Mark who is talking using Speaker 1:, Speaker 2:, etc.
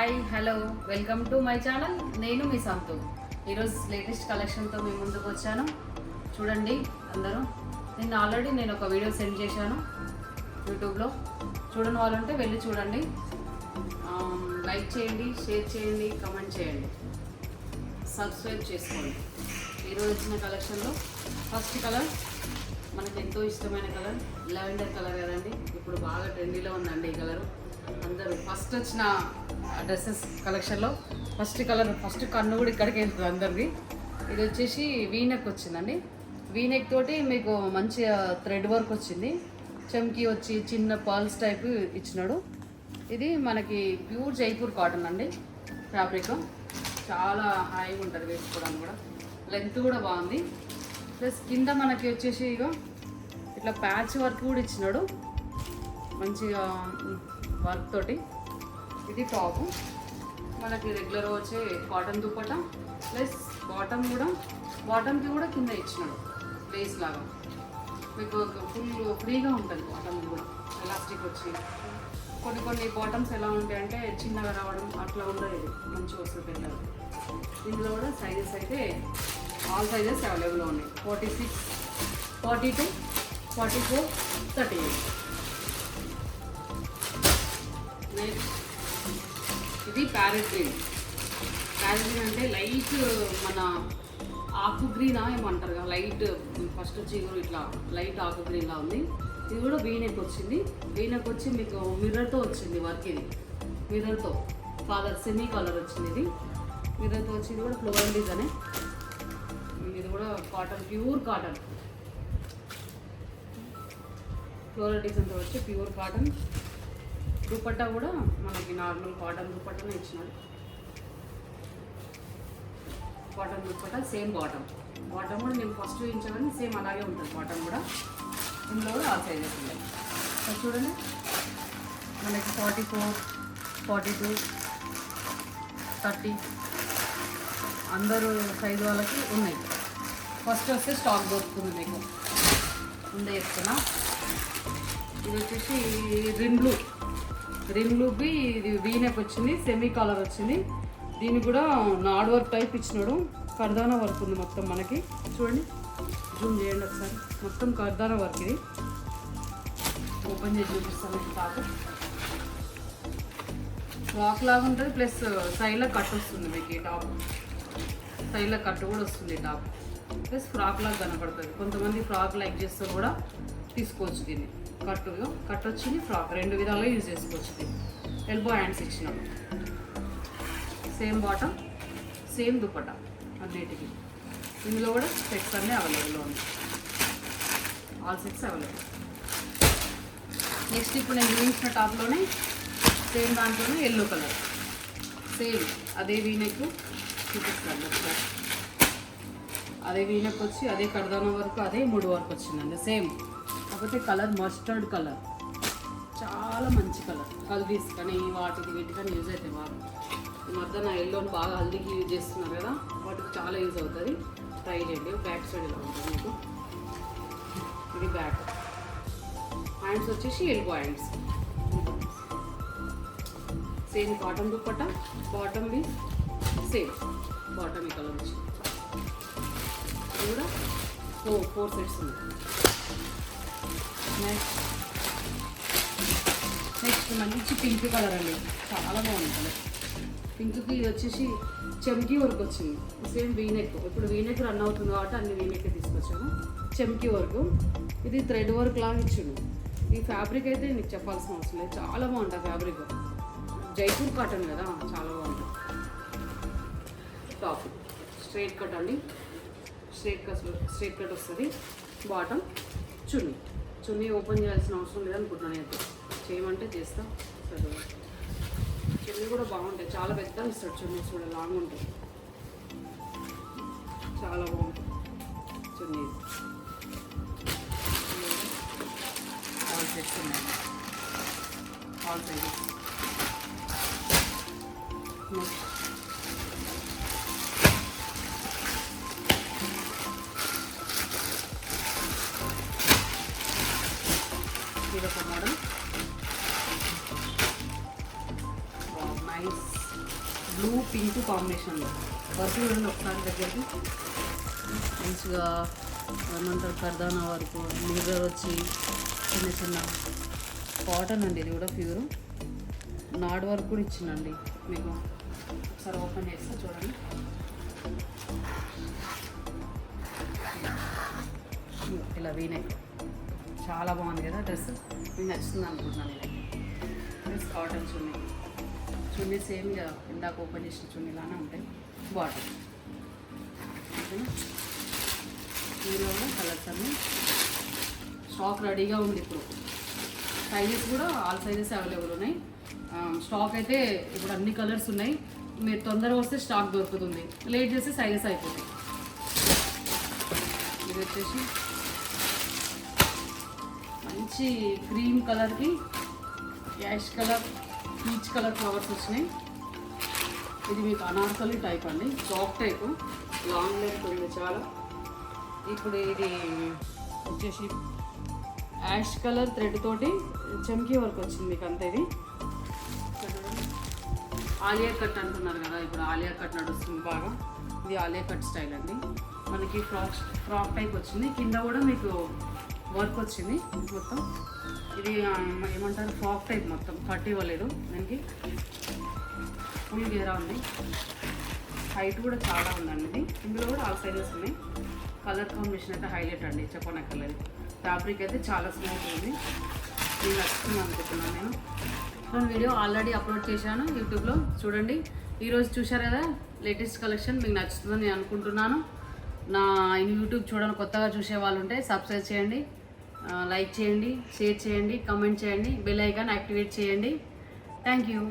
Speaker 1: Hi hello welcome to my channel. నేను మీ సంతు. ఈరోజు latest కలెక్షన్తో మీ ముందుకు వచ్చాను. చూడండి అందరూ. ఆల్రెడీ నేను ఒక వీడియో సెండ్ చేశాను యూట్యూబ్లో. చూడని వాళ్ళు ఉంటే వెళ్ళి చూడండి. లైక్ చేయండి, షేర్ చేయండి, కామెంట్ చేయండి, సబ్స్క్రైబ్ చేసుకోండి. ఈరోజు వచ్చిన కలెక్షన్లో ఫస్ట్ కలర్ మనకు ఎంతో ఇష్టమైన కలర్ లావెండర్ కలర్ కదండి. ఇప్పుడు బాగా ట్రెండీలో ఉందండి ఈ కలరు. అందరూ ఫస్ట్ వచ్చిన డ్రెస్సెస్ కలెక్షన్లో ఫస్ట్ కన్ను కూడా ఇక్కడికి వెళ్తుంది అందరిది. ఇది వచ్చేసి వీనెక్ వచ్చిందండి. వీనెక్ తోటి మీకు మంచిగా థ్రెడ్ వర్క్ వచ్చింది. చమ్కీ వచ్చి చిన్న పర్ల్స్ టైప్ ఇచ్చినాడు. ఇది మనకి ప్యూర్ జైపూర్ కాటన్ అండి. ఫ్యాబ్రిక్ చాలా హాయిగా ఉంటుంది వేసుకోవడానికి కూడా. లెంత్ కూడా బాగుంది. ప్లస్ కింద మనకి వచ్చేసి ఇట్లా ప్యాచ్ వర్క్ కూడా ఇచ్చినాడు మంచిగా వర్క్ తోటి. ఇది టాప్ మనకి రెగ్యులర్ వచ్చే కాటన్ దుప్పటా. ప్లస్ బాటమ్కి కూడా కింద ఇచ్చినాడు లేస్ లాగా. మీకు ఫుల్ ఫ్రీగా ఉంటుంది బాటమ్ కూడా. ఎలాస్టిక్ వచ్చి కొన్ని బాటమ్స్ ఎలా ఉంటాయంటే చిన్నగా రావడం అట్లా ఉండదు. ఇది మంచిగా వస్తుంది పెద్దగా. ఇందులో కూడా సైజెస్ అయితే ఆల్ సైజెస్ అవైలబుల్ ఉన్నాయి. 46, 42, 44, 38. నెక్స్ట్ ఇది ప్యారెట్ గ్రీన్. ప్యారెట్ గ్రీన్ అంటే లైట్ మన ఆకు గ్రీనా ఏమంటారు కదా, లైట్ ఫస్ట్ వచ్చి ఇట్లా లైట్ ఆకు గ్రీన్లా ఉంది. ఇది కూడా వీనెక్ వచ్చింది. వీనెక్ వచ్చి మీకు మిర్రర్తో వచ్చింది వర్క్. ఇది మిర్రర్తో సెమీ కలర్ వచ్చింది. ఇది మిర్రర్తో వచ్చింది కూడా ఫ్లోరల్ డిజైన్. ఇది కూడా కాటన్, ప్యూర్ కాటన్, ఫ్లోరల్ డిజైన్తో వచ్చి ప్యూర్ కాటన్. దుపట్టా కూడా మనకి నార్మల్ కాటన్ దుపట్టానే ఇచ్చినాడు. కాటన్ దుపట్టా సేమ్ బాటమ్ కూడా నేను ఫస్ట్ చూపించాను, సేమ్ అలాగే ఉంటుంది బాటమ్ కూడా. ఇందులో కూడా ఆ సైజెస్ ఉన్నాయి. అది చూడండి మనకి 44, 42, 30 అందరూ సైజు వాళ్ళకి ఉన్నాయి. ఫస్ట్ వస్తే స్టాక్ దొరుకుతుంది మీకు ముందే చెప్తున్నా. ఇది వచ్చేసి రిమ్ బ్లూకి ఇది వీనెక్ వచ్చింది. సెమీ కలర్ వచ్చింది. దీనికి కూడా నాడ్ వర్క్ టైప్ ఇచ్చినాడు. కర్దానా వర్క్ ఉంది మొత్తం మనకి. చూడండి, జూమ్ చేయండి ఒకసారి. మొత్తం కర్దానా వర్క్. ఇది ఓపెన్ చేసి చూపిస్తాను. టాప్ ఫ్రాక్ లాగా ఉంటుంది. ప్లస్ సైడ్లో కట్ వస్తుంది మీకు. ఈ టాప్ సైడ్లో కట్ కూడా వస్తుంది టాప్. ప్లస్ ఫ్రాక్ లాగా కనపడుతుంది. కొంతమంది ఫ్రాక్ లైక్ చేస్తే కూడా తీసుకోవచ్చు. దీన్ని కట్ వచ్చింది. ఫ్రాక్ రెండు విధాలుగా యూజ్ చేసుకోవచ్చు. దీన్ని ఎల్బో హ్యాండ్స్ ఇచ్చినాం. సేమ్ బాటమ్, సేమ్ దుపట్టా అన్నిటికీ. ఇందులో కూడా సెట్స్ అన్నీ అవైలబుల్లో ఉన్నాయి. All sets available. నెక్స్ట్ ఇప్పుడు నేను చూపించిన టాప్లోనే సేమ్ దాంట్లోనే ఎల్లో కలర్ సేమ్ అదే వీనెక్ చూపిస్తాను. అదే వీనెక్ వచ్చి అదే కర్దానా వరకు అదే ముడి వరకు వచ్చిందండి. సేమ్ కాకపోతే కలర్ మస్టర్డ్ కలర్. చాలా మంచి కలర్. హల్దీస్ కానీ వీటికి కానీ యూజ్ అవుతాయి బాగా. ఈ మధ్య నా ఎల్లోని బాగా హల్దీకి యూజ్ చేస్తున్నారు కదా, వాటికి చాలా యూజ్ అవుతుంది. ట్రై చేయండి. బ్యాక్ సైడ్ ఇలా ఉంటుంది మీకు. ఇది బ్యాక్ హ్యాండ్స్ వచ్చేసి elbow hands. Same cotton dupatta. Bottom బి సేమ్ బాటమ్ ఈ కలర్ వచ్చి. ఇది కూడా 4 సెట్స్ ఉన్నాయి. నెక్స్ట్ మంచి పింక్ కలర్ అండి. చాలా బాగుంది కలర్. పింక్కి ఇది వచ్చేసి చమ్కీ వర్క్ వచ్చింది. Same V-neck. ఇప్పుడు వీనెక్ రన్ అవుతుంది కాబట్టి అన్ని వీనెక్ తీసుకొచ్చాము. చమ్కీ వర్క్. ఇది థ్రెడ్ వర్క్ లాగా ఇచ్చాను. ఈ ఫ్యాబ్రిక్ అయితే నీకు చెప్పాల్సిన అవసరం లేదు. చాలా బాగుంటుంది ఫ్యాబ్రిక్. జైపూర్ కాటన్ కదా, చాలా బాగుంటుంది. టాప్ స్ట్రైట్ కట్ అండి. స్ట్రైట్ కట్ వస్తుంది. బాటమ్ చున్నీ ఓపెన్ చేయాల్సిన అవసరం లేదనుకుంటున్నాను. అయితే చేయమంటే చేస్తా. సరే, చున్నీ కూడా బాగుంటాయి. చాలా పెద్దగా ఇస్తాడు చున్నీస్ కూడా. లాంగ్ ఉంటుంది. చాలా బాగుంటుంది చున్నీ. ఆల్ సెట్స్ ఉన్నాయి. All sizes. ఇదొక మోడల్. నైస్ బ్లూ పింక్ కాంబినేషన్లో వర్క్ చూడండి ఒకసారి దగ్గరికి మంచిగా ఏమంటారు కర్దానా వరకు మిర్రర్ వచ్చి చిన్న చిన్న కాటన్ అండి, ఇది కూడా ప్యూర్ నాడ్ వర్క్ కూడా ఇచ్చిందండి మీకు. ఒకసారి ఓపెన్ చేస్తే చూడండి, ఇలా వీనెక్ చాలా బాగుంది కదా డ్రెస్, మీకు నచ్చుతుంది అనుకుంటున్నాను నేను. డ్రెస్ కాటన్ చున్నీ సేమ్ ఇక ఇందాక ఓపెన్ చేసిన చున్నీలానే ఉంటాయి. బాటమ్ ఇందులో కూడా కలర్స్ అన్నీ స్టాక్ రెడీగా ఉంది. ఇప్పుడు సైజెస్ కూడా ఆల్ సైజెస్ అవైలబుల్ ఉన్నాయి. స్టాక్ అయితే ఇప్పుడు అన్ని కలర్స్ ఉన్నాయి. మీరు తొందరగా వస్తే స్టాక్ దొరుకుతుంది, లేట్ చేస్తే సైజెస్ అయిపోతాయి. ఇది వచ్చేసి మంచి క్రీమ్ కలర్కి ash colour peach colour flowers వచ్చినాయి. ఇది మీకు అనార్కలి టైప్ అండి, సాఫ్ట్ టైపు, లాంగ్ లెంత్ ఉంది చాలా. ఇప్పుడు ఇది వచ్చేసి యాష్ కలర్ థ్రెడ్ తోటి చమ్కీ వర్క్ వచ్చింది మీకు అంతే. ఇది ఆలియా కట్ అంటున్నారు కదా, ఇప్పుడు ఆలియా కట్ నడుస్తుంది బాగా. ఇది ఆలియా కట్ స్టైల్ అండి, మనకి ఫ్రాక్ టైప్ వచ్చింది. కింద కూడా మీకు వర్క్ వచ్చింది మొత్తం. ఇది ఏమంటారు ఫ్రాక్ టైప్, మొత్తం కట్ ఇవ్వలేదు దానికి, ఫుల్ గేరా ఉంది. హైట్ కూడా చాలా ఉందండి ఇది. ఇందులో కూడా ఆల్ సైజెస్ ఉన్నాయి. కలర్ కాంబినేషన్ అయితే హైలైట్ అండి, చెప్పనక్కర్లేదు. ఫ్యాబ్రిక్ అయితే చాలా స్మూత్ ఉంది, నేను నచ్చుతుంది అనుకుంటున్నాను. నేను వీడియో ఆల్రెడీ అప్లోడ్ చేశాను యూట్యూబ్లో, చూడండి. ఈరోజు చూశారు కదా లేటెస్ట్ కలెక్షన్, మీకు నచ్చుతుందని నేను అనుకుంటున్నాను. నా యూట్యూబ్ చూడండి, కొత్తగా చూసే వాళ్ళు ఉంటే సబ్స్క్రైబ్ చేయండి, లైక్ చేయండి, షేర్ చేయండి, కామెంట్ చేయండి, బెల్ ఐకాన్ యాక్టివేట్ చేయండి. Thank you.